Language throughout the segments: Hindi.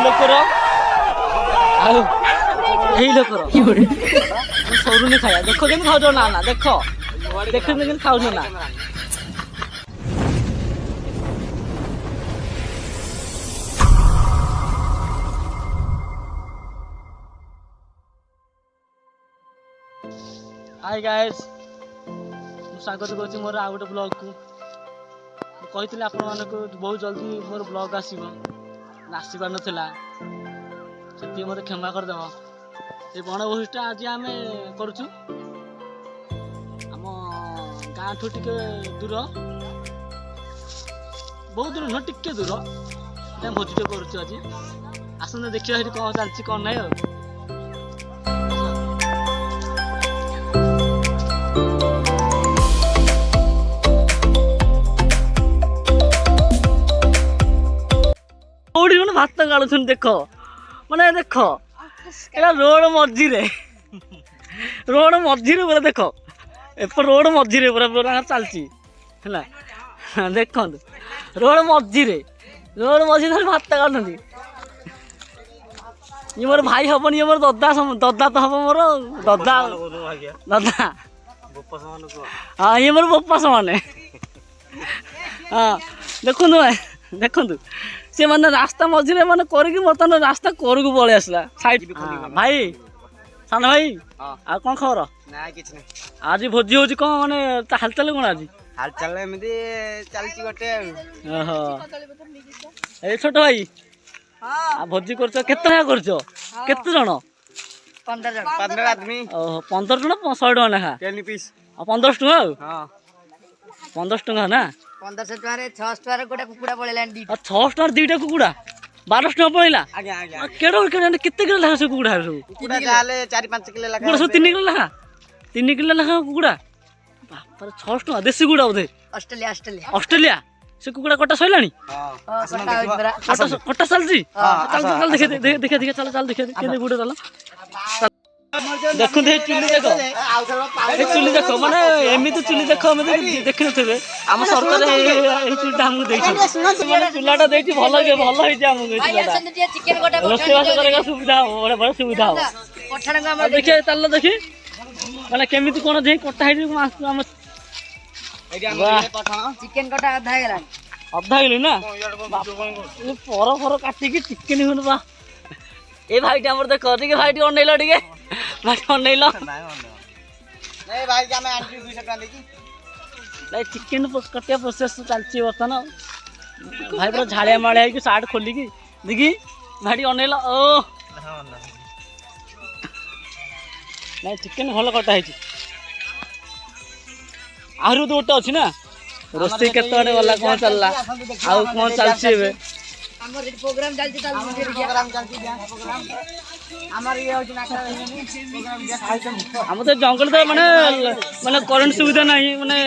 लोकर लोकर सरुनी खाया देख के खाऊ ना ना देख देख खाऊ ना हाय गाइस स्वागत करुँच मोर आ गोटे ब्लॉग को कही आपण मानक बहुत जल्दी मोर ब्लॉग आसो आसी पार नाला से मत क्षमा करदेव ये बनभोजटा आज आम करुचु आम गाँ ठू टे दूर बहुत दूर नुह टे दूर भोजटे करुचु आज आसते देखिए कौन चलती कौन ना भात गाड़ू देख माने देख एटा रोड मझी रोड मझी पूरा देख एप रोड मझी पूरा पूरा चलती है देख रोड मझी भात गाड़ुंट ये मोर भाई हम ये मोर ददा ददा तो हम मोर ददा ददा हाँ ये मोर बोपा समान हाँ देखु देखु से मैंने रास्ता मझे मैंने करके बर्तमान रास्ता करक पलि आसला साइड भाई सान भाई आ कौन खबर आज भोजी हो कौन माने हालचाल कौन आज हालचाल एमती चलती गोटे ए छोट भाई भोजी कर केते केते जन 15 आदमी 15 जन 100 टका लेखा 10 पीस 15 टका 15 टका ना 1500 टका 600 टका गोटा कुकुड़ा पळेला 600 टका दुईटा कुकुड़ा 1200 टका पळेला आज्ञा आज्ञा केडो केते किलो लेखा से कुकुड़ा सब कुकुड़ा जाले 4-5 किलो लगा कुकुड़ा सब 3 किलो लेखा 3 किलो लेखा कुकुड़ा बाप रे 600 टका देसी कुकुड़ा बोधे ऑस्ट्रेलिया ऑस्ट्रेलिया ऑस्ट्रेलिया से कुकुड़ा कटा सइलानी हां कटा चलजी चल देखे देखे देखे चल चल देखे के गुडे चल देखो दे चुली देखो ए चुली देखो माने एमिति चुली देखो हम देखि नथबे हम सरकार ए चुलीटा हमको देछि माने चुलाटा देछि भलो के भलो होई जे हमको चुलाटा चिकन गोटा रोटी बात करेगा सुविधा हो बड़े बड़े सुविधा हो कोठान का हम देखिए चल देखि माने केमिति कोन जे कटा है मास हम चिकन गोटा आधा गेली ना पर पर काटी के चिकन हुन बा ए भाईटा हमर देखो ठीक भाईटी अनैलो ठीक भाई अनैलो नहीं भाई जा मैं आंटी 200 टका देकी नहीं चिकन कटिया प्रोसेस चलची बर्तन भाई पूरा झाड़िया माड़िया है कि सार्ट खोली की देखी भाईटी अनैलो ओ नहीं चिकन भल कटा है आरु तो गोटे अच्छी ना रोसे केते वाला कौन चलला आउ कौन चलची एबे हमर प्रोग्राम चलती प्रोग्राम चलती प्रोग्राम हमार ये होची नाटक प्रोग्राम हम तो जंगल तो माने माने करंट सुविधा नहीं माने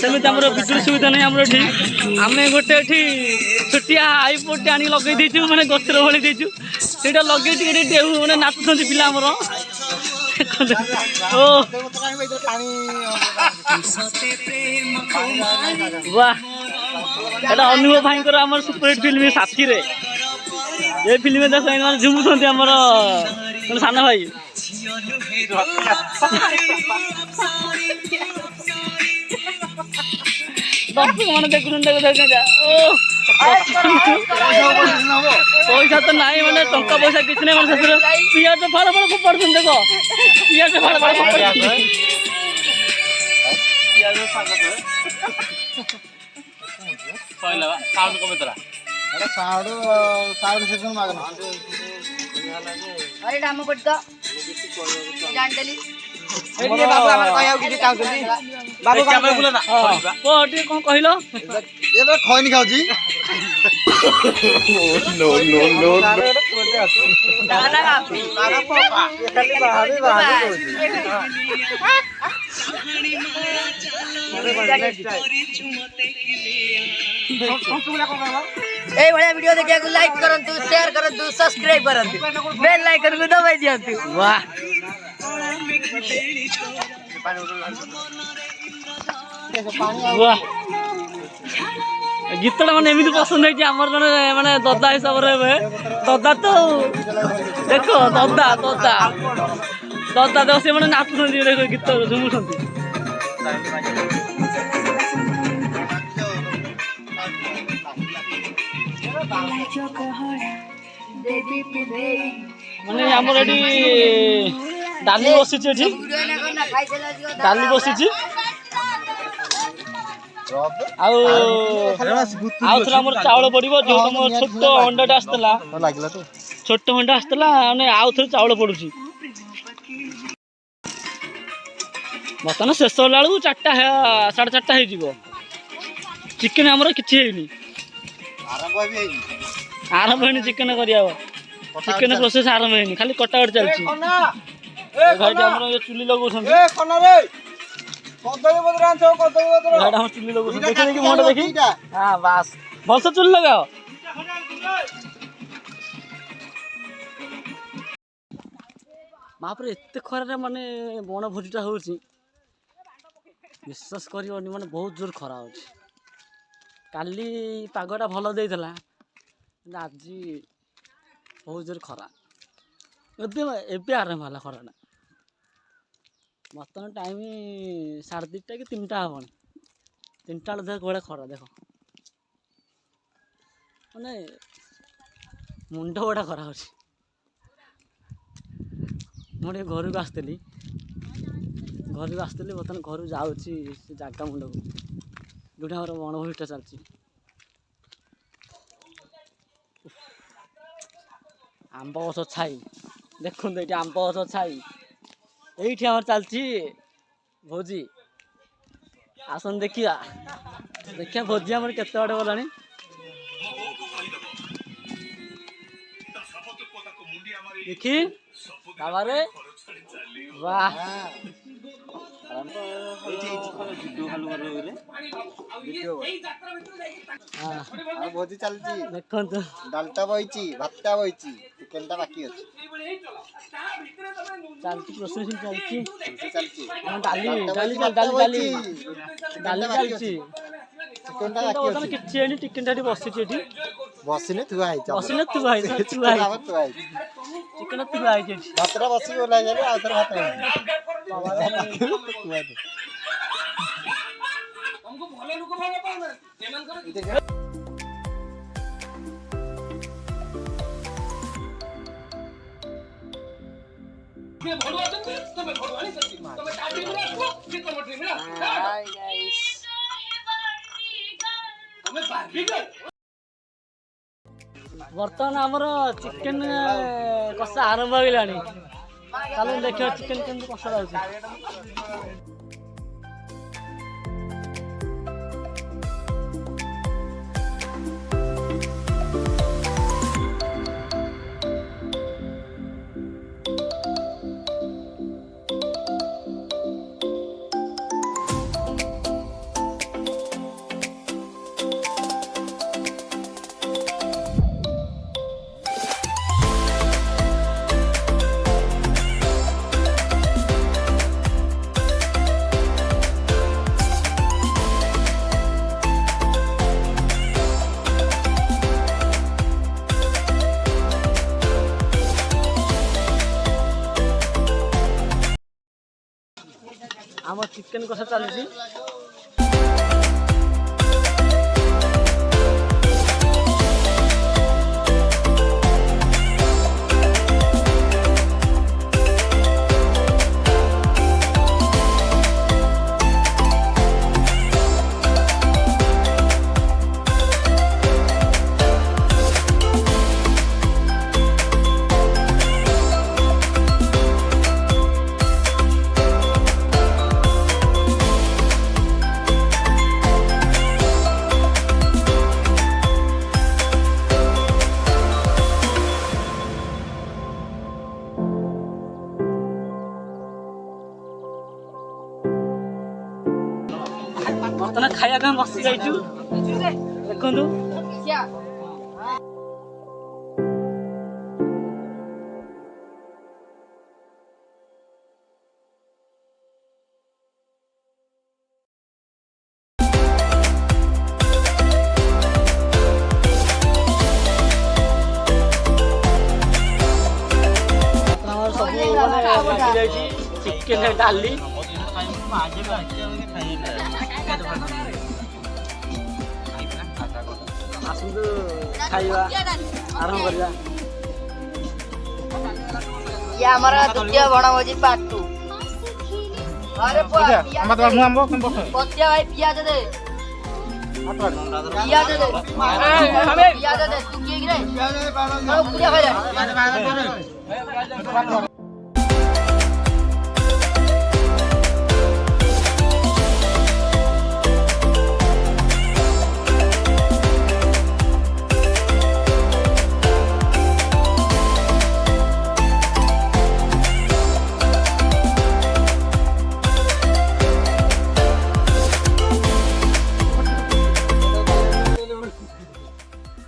सेमित हमर बिजली सुविधा नहीं हमर ठीक आमे गोटे एठी छुटिया आईपोट आनी लगे देछु माने गछर भली देछु सेटा लगे टिके डेहु माने नाचुछंती पिला हमर ओ वाह एटा अनुभव भाई को हमर सुपरहिट फिल्म साथी रे ये फिल्म देखो इन झुमुछंती हमर मन साना भाई दस मन देखुन देख जा ओ पैसा तो नहीं माने टंका पैसा किछ नहीं माने ससुर पियाज फड़ फड़ फोपड़छन देखो पियाज फड़ फड़ फोपड़छन पियाज सांगत पहिला साउंड कमे तरा अरे साउंड सेक्शन मागना अरे डाम पड़ तो जानतली ए बाबू हमर कहयाउ कि चाहतली बाबू क्या बोला ना ओ टी कोन कहिलो ये तो खैनी खाउजी नो नो नो दाना काफी तारा पापा ये खाली बाहर बाहर ए बढिया वीडियो देखिया को लाइक करंतु शेयर करंतु सब्सक्राइब करंतु बेल आइकन को दबाई दियंतु वाह वाह ଗୀତଟା ମାନେ ଏମିତି ପସନ୍ଦ ହେଇଛି ଆମର ଜଣେ ମାନେ ଦଦା ହିସାବରେ ଏବେ ଦଦା ତ ଦେଖ ଦଦା ଦଦା ଦଦା ଦେଖ ସେ ମାନେ ନାଚୁଛନ୍ତି ଦେଖ ଗୀତ ଝୁମୁଛନ୍ତି। ମାନେ ଆମର ଏଠି ଡାଲି ବସିଛି ଏଠି ଡାଲି ବସିଛି ଆଉ ଥରେ ଆମର ଚାଉଳ ପଡିବ ଯୋଉଟା ମୋର ଛୋଟ ହଣ୍ଡାଟା ଆସିଥିଲା ଛୋଟ ହଣ୍ଡା ଆସିଥିଲା ମାନେ ଆଉ ଥରେ ଚାଉଳ ପଡୁଛି। ବର୍ତ୍ତମାନ ଶେଷ ହେଲା ବେଳକୁ 4ଟା 4:30 ହେଇଯିବ। ଚିକେନ ଆମର କିଛି ହେଇନି ଆରମ୍ଭ ହେଇନି ଚିକେନ କରିବା ଚିକେନ ପ୍ରୋସେସ ଆରମ୍ଭ ହେଇନି ଖାଲି କଟାକଟି ଚାଲିଛି। ଭାଇଟି ଆମର ଚୁଲି ଲଗାଉଛନ୍ତି ଚୁଲି ଲଗାଉଛନ୍ତି ଦେଖି ମୁହଁଟା ଦେଖି ହଁ ବାସ୍ ଭଲସେ ଚୁଲି ଲଗାଅ। ମାପରେ ଏତେ ଖରାରେ ମାନେ ବଣ ଭୋଜିଟା ହଉଛି ବିଶ୍ୱାସ କରିବନି ମାନେ ବହୁତ ଜୋର ଖରା ହଉଛି। କାଲି ପାଗଟା ଭଲ ଦେଇଥିଲା କିନ୍ତୁ ଆଜି ବହୁତ ଜୋର ଖରା ଏବେ ଆରମ୍ଭ ହେଲା ଖରାଟା। ବର୍ତ୍ତମାନ ଟାଇମ୍ 2:30 କି 3ଟା ହବଣି 3ଟା ବେଳେ ଦେଖ କୁଆଡ଼େ ଖରା ଦେଖ ମାନେ ମୁଣ୍ଡ ବଡ଼ା ଖରା ହଉଛି। ମୁଁ ଟିକେ ଘରକୁ ଆସିଥିଲି ବର୍ତ୍ତମାନ ଘରୁ ଯାଉଛି ସେ ଜାଗା ମୁଣ୍ଡକୁ ଯେଉଁଠି ଆମର ବଣଭୋଜିଟା ଚାଲିଛି। ଆମ୍ବ ଗଛ ଛାଇ ଦେଖନ୍ତୁ ଏଇଠି ଆମ୍ବ ଗଛ ଛାଇ ଏଇଠି ଆମର ଚାଲିଛି ଭୋଜି ଆସନ୍ତୁ ଦେଖିବା ଭୋଜି ଆମର କେତେ ବାଟ ଗଲାଣି। ଦେଖି ବାବାରେ ବାଃ ଭୋଜି ଚାଲିଛି ଦେଖନ୍ତୁ ଡାଲଟା ବଇଛି ଭାତଟା ବଇଛି ଚିକେନଟା ବାକି ଅଛି ଚାଲିଛି ପ୍ରୋସେସିଂ ଚାଲିଛି ଚାଲିଛି ଡାଲି ଚାଲିଛି ଚିକେନଟା ବାକି ଅଛି କିଛି ହେଇନି ଚିକେନଟା ଏଠି ବସିଛି ଏଠି ବସିନେ ଥୁଆ ହେଇଛି ଚିକେନ ଥୁଆ ହେଇଛି ଚିକେନ ଥୁଆ ହେଇଛି ଏଠି ଭାତଟା ବସିକି ଓହ୍ଲା ହେଇଗଲେ ଆଉ ଥରେ ଭାତ ବର୍ତ୍ତମାନ ଆମର ଚିକେନ କଷା ଆରମ୍ଭ ହେଇଗଲାଣି ଚାଲନ୍ତୁ ଦେଖିବା ଚିକେନ କେମିତି କଷା ଯାଉଛି। ଆମ ଚିକେନ କଷା ଚାଲିଛି ବର୍ତ୍ତମାନ ଖାଇବା ପାଇଁ ବସି ଯାଇଛୁ ଦେଖନ୍ତୁ ଚିକେନ ଡାଲି ଆସନ୍ତୁ ଖାଇବା ଆରମ୍ଭ କରିବା। ये हमारा द्वितीय वनभोजी पार्ट 2। अरे पतिया भाई पियाज दे पियाज दे तू किए गिरे चलो पूजा खा जा।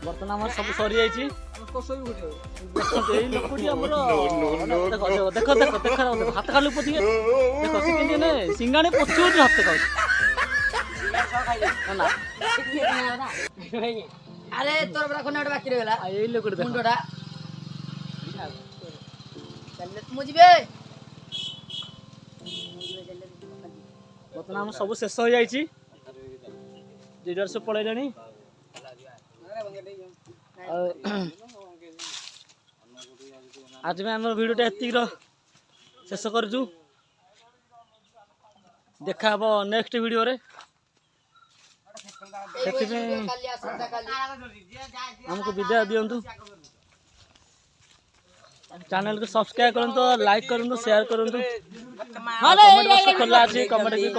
ବର୍ତ୍ତମାନ ଆମର ସବୁ ସରିଯାଇଛି। ଦେଖନ୍ତୁ ଏଇ ଲୋକଟି ଆମର ଦେଖ ଦେଖ ଦେଖ ଦେଖ ହାତ ଖାଲି ପୋତିକେ ଦେଖ ସେ କେମିତି ନେ ସିଙ୍ଗାଣି ପୋଛି ହଉଛି ହାତ ଖାଉଛି ନା। अरे तोर बड़ा कोने बाकी रहला ଏଇ ଲୋକଟି ଦେଖ मुंडोडा चल तू मुझबे। ବର୍ତ୍ତମାନ ଆମର ସବୁ ଶେଷ ହୋଇଯାଇଛି। ଲିଡର ସବୁ ପଳେଇଲେଣି। ଆଜି ପାଇଁ ଆମର ଭିଡ଼ିଓଟା ଏତିକିର ଶେଷ କରୁଛୁ। ଦେଖା ହବ ନେକ୍ସଟ ଭିଡ଼ିଓରେ। ସେଥିପାଇଁ ଆମକୁ ବିଦାୟ ଦିଅନ୍ତୁ। ଚ୍ୟାନେଲକୁ ସବସ୍କ୍ରାଇବ କରନ୍ତୁ, ଲାଇକ୍ କରନ୍ତୁ, ସେୟାର କରନ୍ତୁ। କମେଣ୍ଟ ବକ୍ସ ଖୋଲା ଅଛି, କମେଣ୍ଟ ବି